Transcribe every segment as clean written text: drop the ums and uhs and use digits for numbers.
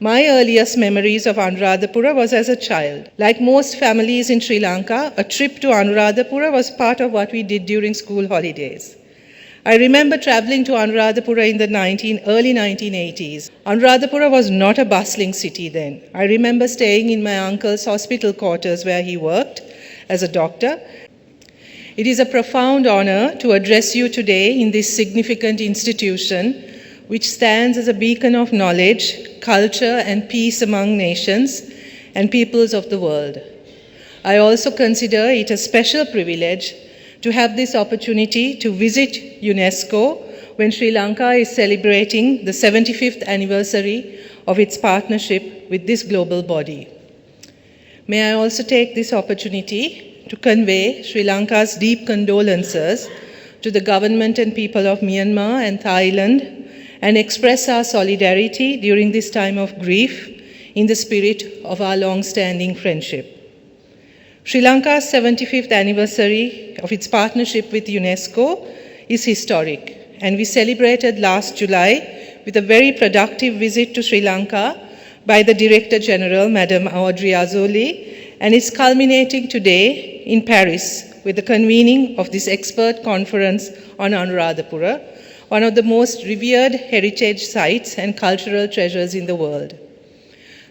My earliest memories of Anuradhapura was as a child. Like most families in Sri Lanka, a trip to Anuradhapura was part of what we did during school holidays. I remember traveling to Anuradhapura in the early 1980s. Anuradhapura was not a bustling city then. I remember staying in my uncle's hospital quarters where he worked as a doctor. It is a profound honor to address you today in this significant institution, which stands as a beacon of knowledge, culture, and peace among nations and peoples of the world. I also consider it a special privilege to have this opportunity to visit UNESCO when Sri Lanka is celebrating the 75th anniversary of its partnership with this global body. May I also take this opportunity to convey Sri Lanka's deep condolences to the government and people of Myanmar and Thailand and express our solidarity during this time of grief in the spirit of our long-standing friendship. Sri Lanka's 75th anniversary of its partnership with UNESCO is historic, and we celebrated last July with a very productive visit to Sri Lanka by the Director General, Madam Audrey Azoulay, and is culminating today in Paris with the convening of this expert conference on Anuradhapura, one of the most revered heritage sites and cultural treasures in the world.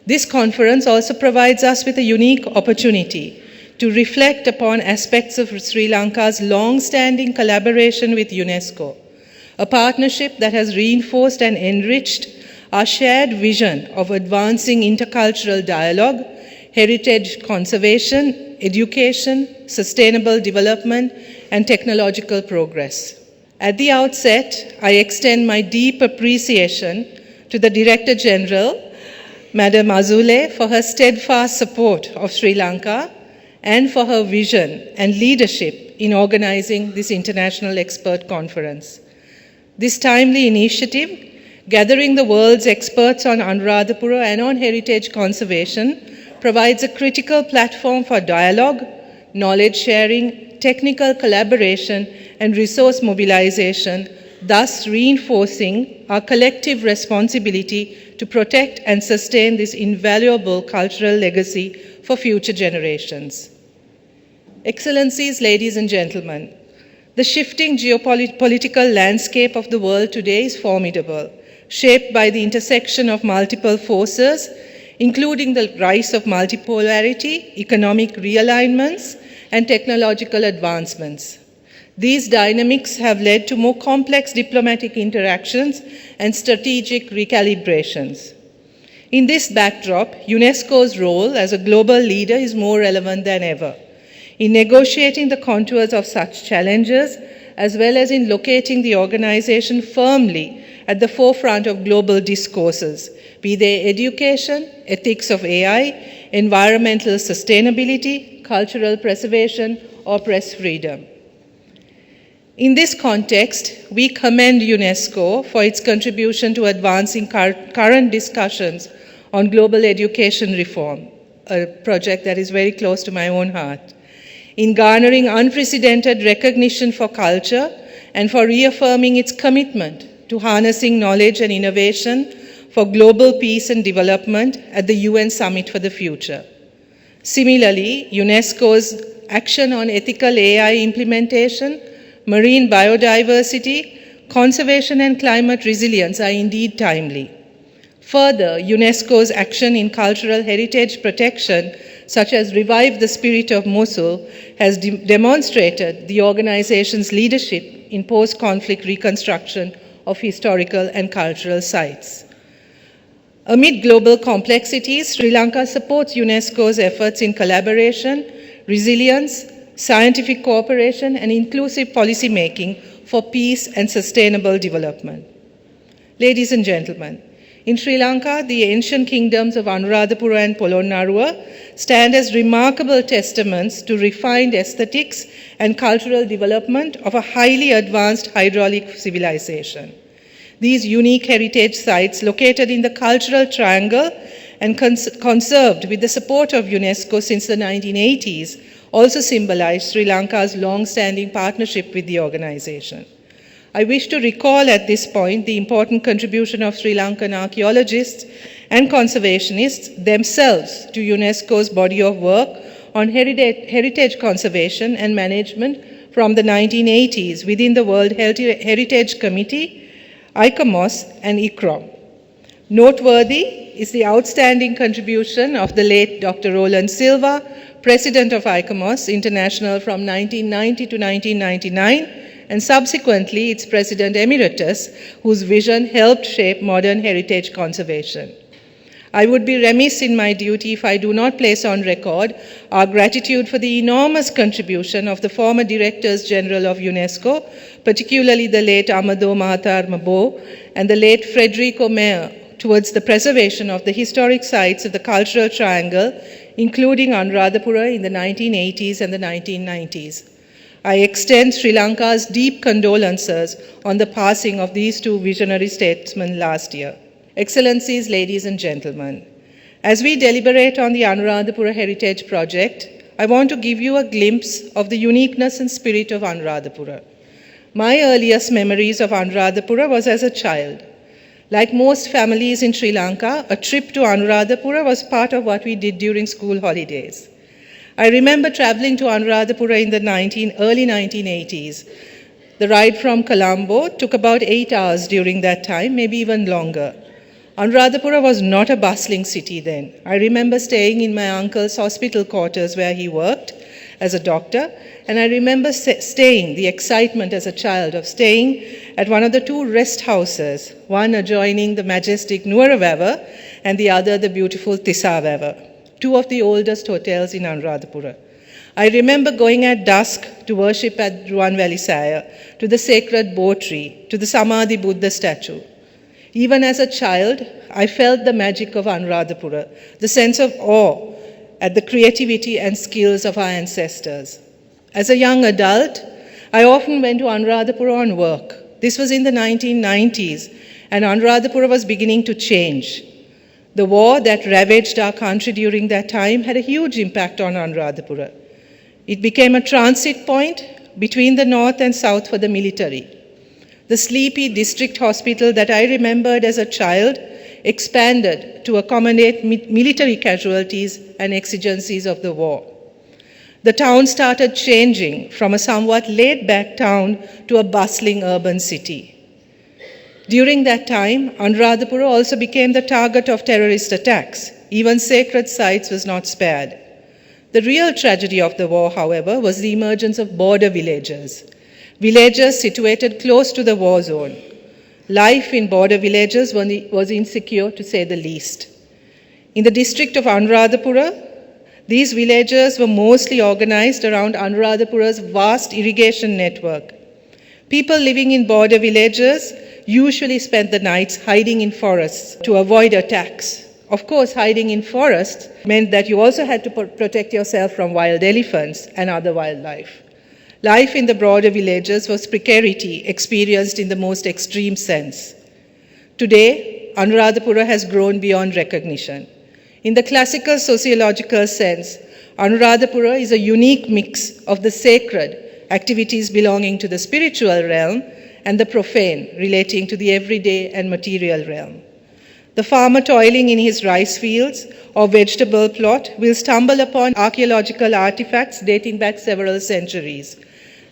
This conference also provides us with a unique opportunity to reflect upon aspects of Sri Lanka's long-standing collaboration with UNESCO, a partnership that has reinforced and enriched our shared vision of advancing intercultural dialogue, heritage conservation, education, sustainable development, and technological progress. At the outset, I extend my deep appreciation to the Director General, Madam Azoulay, for her steadfast support of Sri Lanka and for her vision and leadership in organizing this international expert conference. This timely initiative, gathering the world's experts on Anuradhapura and on heritage conservation, provides a critical platform for dialogue, knowledge sharing, technical collaboration, and resource mobilization, thus reinforcing our collective responsibility to protect and sustain this invaluable cultural legacy for future generations. Excellencies, ladies and gentlemen, the shifting geopolitical landscape of the world today is formidable, shaped by the intersection of multiple forces, including the rise of multipolarity, economic realignments, and technological advancements. These dynamics have led to more complex diplomatic interactions and strategic recalibrations. In this backdrop, UNESCO's role as a global leader is more relevant than ever in negotiating the contours of such challenges, as well as in locating the organization firmly at the forefront of global discourses, be they education, ethics of AI, environmental sustainability, cultural preservation, or press freedom. In this context, we commend UNESCO for its contribution to advancing current discussions on global education reform, a project that is very close to my own heart, in garnering unprecedented recognition for culture and for reaffirming its commitment to harnessing knowledge and innovation for global peace and development at the UN Summit for the Future. Similarly, UNESCO's action on ethical AI implementation, marine biodiversity, conservation, and climate resilience are indeed timely. Further, UNESCO's action in cultural heritage protection, such as Revive the Spirit of Mosul, has demonstrated the organization's leadership in post-conflict reconstruction of historical and cultural sites. Amid global complexities, Sri Lanka supports UNESCO's efforts in collaboration, resilience, scientific cooperation, and inclusive policy making for peace and sustainable development. Ladies and gentlemen, in Sri Lanka, the ancient kingdoms of Anuradhapura and Polonnaruwa stand as remarkable testaments to refined aesthetics and cultural development of a highly advanced hydraulic civilization. These unique heritage sites, located in the Cultural Triangle and conserved with the support of UNESCO since the 1980s, also symbolize Sri Lanka's long-standing partnership with the organization. I wish to recall at this point the important contribution of Sri Lankan archaeologists and conservationists themselves to UNESCO's body of work on heritage conservation and management from the 1980s within the World Heritage Committee, ICOMOS, and ICCROM. Noteworthy is the outstanding contribution of the late Dr. Roland Silva, President of ICOMOS International from 1990 to 1999, and subsequently its President Emeritus, whose vision helped shape modern heritage conservation. I would be remiss in my duty if I do not place on record our gratitude for the enormous contribution of the former Directors General of UNESCO, particularly the late Amadou Mahtar Mabo and the late Federico Meyer, towards the preservation of the historic sites of the Cultural Triangle, including Anuradhapura in the 1980s and the 1990s. I extend Sri Lanka's deep condolences on the passing of these two visionary statesmen last year. Excellencies, ladies and gentlemen, as we deliberate on the Anuradhapura Heritage Project, I want to give you a glimpse of the uniqueness and spirit of Anuradhapura. My earliest memories of Anuradhapura was as a child. Like most families in Sri Lanka, a trip to Anuradhapura was part of what we did during school holidays. I remember traveling to Anuradhapura in the early 1980s. The ride from Colombo took about 8 hours during that time, maybe even longer. Anuradhapura was not a bustling city then. I remember staying in my uncle's hospital quarters where he worked as a doctor, and I remember staying, the excitement as a child of staying at one of the two rest houses, one adjoining the majestic Nuwaravava and the other the beautiful Thisavava, two of the oldest hotels in Anuradhapura. I remember going at dusk to worship at Ruwanvali Saya, to the sacred Bo tree, to the Samadhi Buddha statue. Even as a child, I felt the magic of Anuradhapura, the sense of awe at the creativity and skills of our ancestors. As a young adult, I often went to Anuradhapura on work. This was in the 1990s, and Anuradhapura was beginning to change. The war that ravaged our country during that time had a huge impact on Anuradhapura. It became a transit point between the north and south for the military. The sleepy district hospital that I remembered as a child expanded to accommodate military casualties and exigencies of the war. The town started changing from a somewhat laid-back town to a bustling urban city. During that time, Anuradhapura also became the target of terrorist attacks. Even sacred sites was not spared. The real tragedy of the war, however, was the emergence of border villages situated close to the war zone. Life in border villages was insecure, to say the least. In the district of Anuradhapura, these villages were mostly organized around Anuradhapura's vast irrigation network. People living in border villages usually spent the nights hiding in forests to avoid attacks. Of course, hiding in forests meant that you also had to protect yourself from wild elephants and other wildlife. Life in the border villages was precarity experienced in the most extreme sense. Today, Anuradhapura has grown beyond recognition. In the classical sociological sense, Anuradhapura is a unique mix of the sacred, activities belonging to the spiritual realm, and the profane, relating to the everyday and material realm. The farmer toiling in his rice fields or vegetable plot will stumble upon archaeological artifacts dating back several centuries.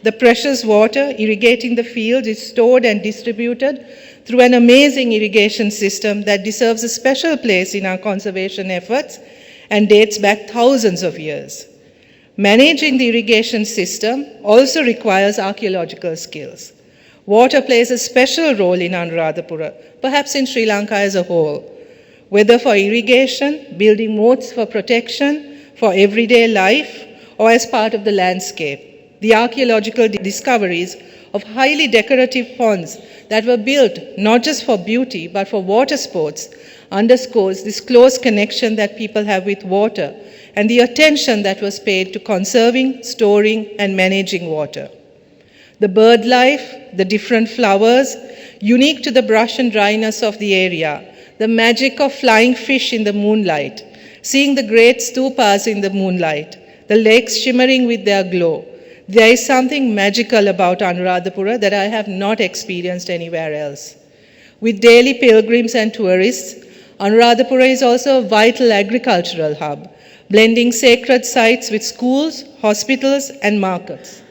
The precious water irrigating the fields is stored and distributed through an amazing irrigation system that deserves a special place in our conservation efforts and dates back thousands of years. Managing the irrigation system also requires archaeological skills. Water plays a special role in Anuradhapura, perhaps in Sri Lanka as a whole, whether for irrigation, building moats for protection, for everyday life, or as part of the landscape. The archaeological discoveries of highly decorative ponds that were built not just for beauty but for water sports underscores this close connection that people have with water and the attention that was paid to conserving, storing, and managing water. The bird life, the different flowers, unique to the brush and dryness of the area, the magic of flying fish in the moonlight, seeing the great stupas in the moonlight, the lakes shimmering with their glow. There is something magical about Anuradhapura that I have not experienced anywhere else. With daily pilgrims and tourists, Anuradhapura is also a vital agricultural hub, blending sacred sites with schools, hospitals, and markets.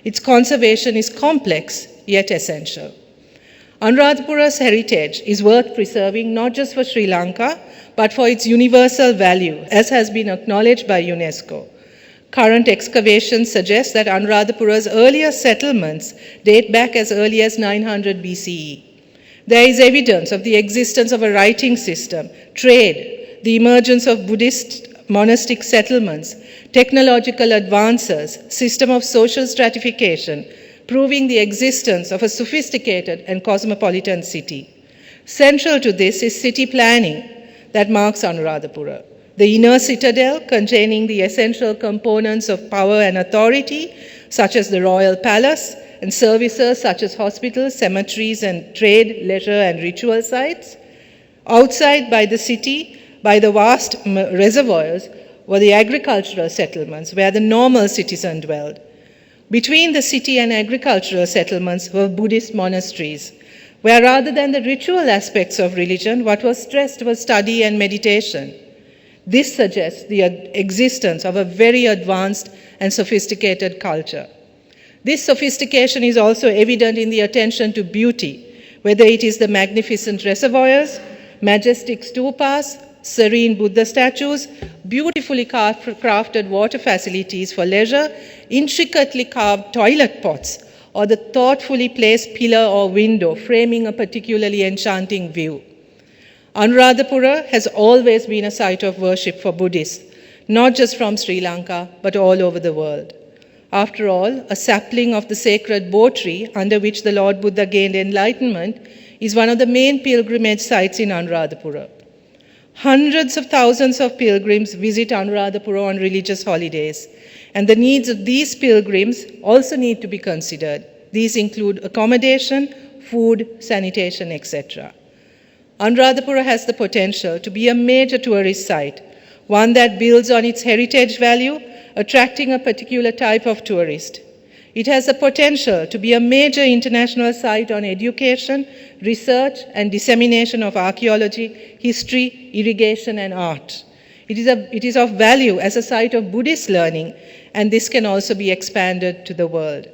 Its conservation is complex, yet essential. Anuradhapura's heritage is worth preserving not just for Sri Lanka, but for its universal value, as has been acknowledged by UNESCO. Current excavations suggest that Anuradhapura's earlier settlements date back as early as 900 BCE. There is evidence of the existence of a writing system, trade, the emergence of Buddhist monastic settlements, technological advances, system of social stratification, proving the existence of a sophisticated and cosmopolitan city. Central to this is city planning that marks Anuradhapura. The inner citadel, containing the essential components of power and authority, such as the royal palace, and services such as hospitals, cemeteries, and trade, leisure, and ritual sites. Outside by the city, by the vast reservoirs, were the agricultural settlements where the normal citizen dwelled. Between the city and agricultural settlements were Buddhist monasteries, where rather than the ritual aspects of religion, what was stressed was study and meditation. This suggests the existence of a very advanced and sophisticated culture. This sophistication is also evident in the attention to beauty, whether it is the magnificent reservoirs, majestic stupas, serene Buddha statues, beautifully crafted water facilities for leisure, intricately carved toilet pots, or the thoughtfully placed pillar or window framing a particularly enchanting view. Anuradhapura has always been a site of worship for Buddhists, not just from Sri Lanka, but all over the world. After all, a sapling of the sacred Bo tree, under which the Lord Buddha gained enlightenment, is one of the main pilgrimage sites in Anuradhapura. Hundreds of thousands of pilgrims visit Anuradhapura on religious holidays, and the needs of these pilgrims also need to be considered. These include accommodation, food, sanitation, etc. Anuradhapura has the potential to be a major tourist site, one that builds on its heritage value, attracting a particular type of tourist. It has the potential to be a major international site on education, research, and dissemination of archaeology, history, irrigation, and art. It is of value as a site of Buddhist learning, and this can also be expanded to the world.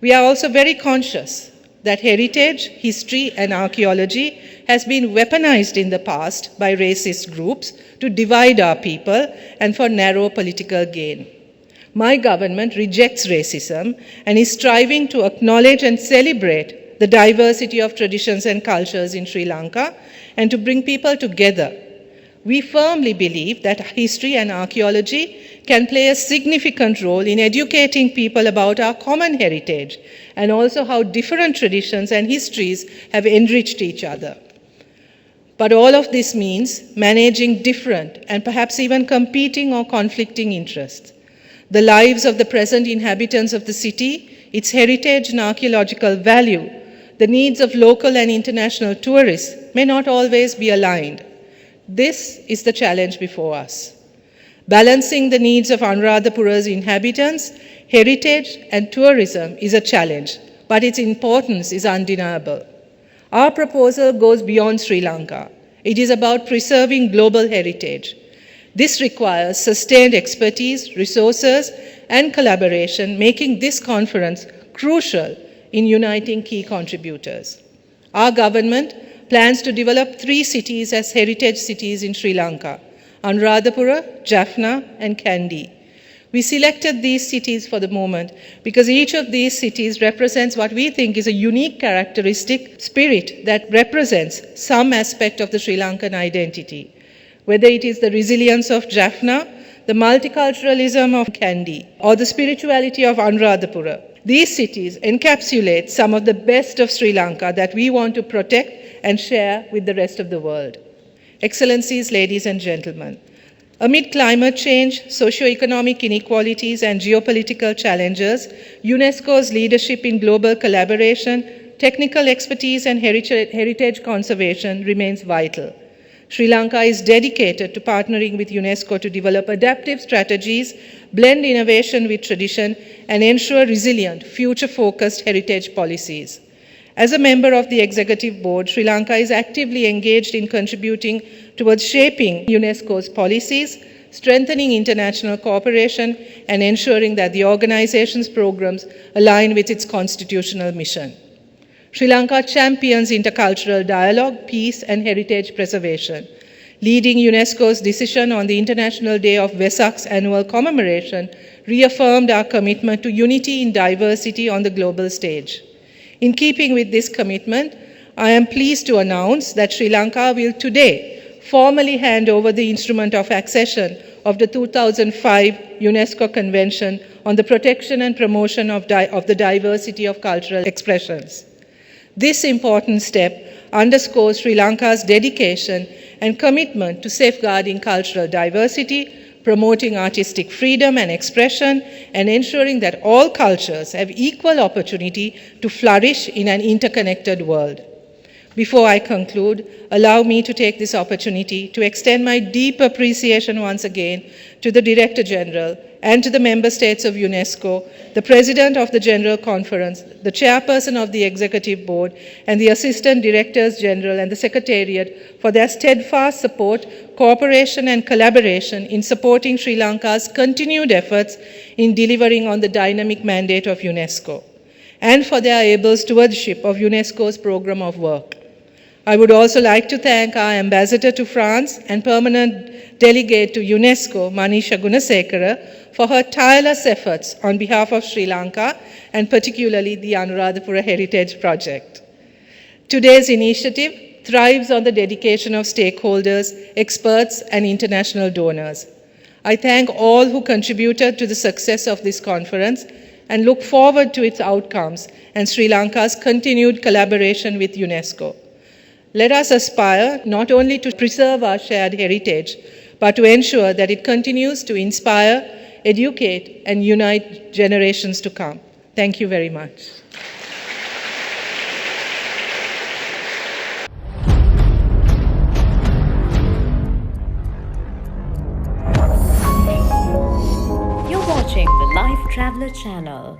We are also very conscious that heritage, history, and archaeology has been weaponized in the past by racist groups to divide our people and for narrow political gain. My government rejects racism and is striving to acknowledge and celebrate the diversity of traditions and cultures in Sri Lanka and to bring people together. We firmly believe that history and archaeology can play a significant role in educating people about our common heritage and also how different traditions and histories have enriched each other. But all of this means managing different and perhaps even competing or conflicting interests. The lives of the present inhabitants of the city, its heritage and archaeological value, the needs of local and international tourists may not always be aligned. This is the challenge before us. Balancing the needs of Anuradhapura's inhabitants, heritage, and tourism is a challenge, but its importance is undeniable. Our proposal goes beyond Sri Lanka. It is about preserving global heritage. This requires sustained expertise, resources, and collaboration, making this conference crucial in uniting key contributors. Our government plans to develop 3 cities as heritage cities in Sri Lanka: Anuradhapura, Jaffna, and Kandy. We selected these cities for the moment because each of these cities represents what we think is a unique characteristic spirit that represents some aspect of the Sri Lankan identity. Whether it is the resilience of Jaffna, the multiculturalism of Kandy, or the spirituality of Anuradhapura, these cities encapsulate some of the best of Sri Lanka that we want to protect and share with the rest of the world. Excellencies, ladies and gentlemen, amid climate change, socio-economic inequalities, and geopolitical challenges, UNESCO's leadership in global collaboration, technical expertise, and heritage conservation remains vital. Sri Lanka is dedicated to partnering with UNESCO to develop adaptive strategies, blend innovation with tradition, and ensure resilient, future-focused heritage policies. As a member of the Executive Board, Sri Lanka is actively engaged in contributing towards shaping UNESCO's policies, strengthening international cooperation, and ensuring that the organization's programs align with its constitutional mission. Sri Lanka champions intercultural dialogue, peace, and heritage preservation. Leading UNESCO's decision on the International Day of Vesak's annual commemoration reaffirmed our commitment to unity in diversity on the global stage. In keeping with this commitment, I am pleased to announce that Sri Lanka will today formally hand over the instrument of accession of the 2005 UNESCO Convention on the Protection and Promotion of the Diversity of Cultural Expressions. This important step underscores Sri Lanka's dedication and commitment to safeguarding cultural diversity, promoting artistic freedom and expression, and ensuring that all cultures have equal opportunity to flourish in an interconnected world. Before I conclude, allow me to take this opportunity to extend my deep appreciation once again to the Director General and to the Member States of UNESCO, the President of the General Conference, the Chairperson of the Executive Board, and the Assistant Directors General and the Secretariat for their steadfast support, cooperation, and collaboration in supporting Sri Lanka's continued efforts in delivering on the dynamic mandate of UNESCO, and for their able stewardship of UNESCO's program of work. I would also like to thank our Ambassador to France and Permanent Delegate to UNESCO, Manisha Gunasekara, for her tireless efforts on behalf of Sri Lanka and particularly the Anuradhapura Heritage Project. Today's initiative thrives on the dedication of stakeholders, experts, and international donors. I thank all who contributed to the success of this conference and look forward to its outcomes and Sri Lanka's continued collaboration with UNESCO. Let us aspire not only to preserve our shared heritage, but to ensure that it continues to inspire, educate, and unite generations to come. Thank you very much. You're watching the Life Traveler channel.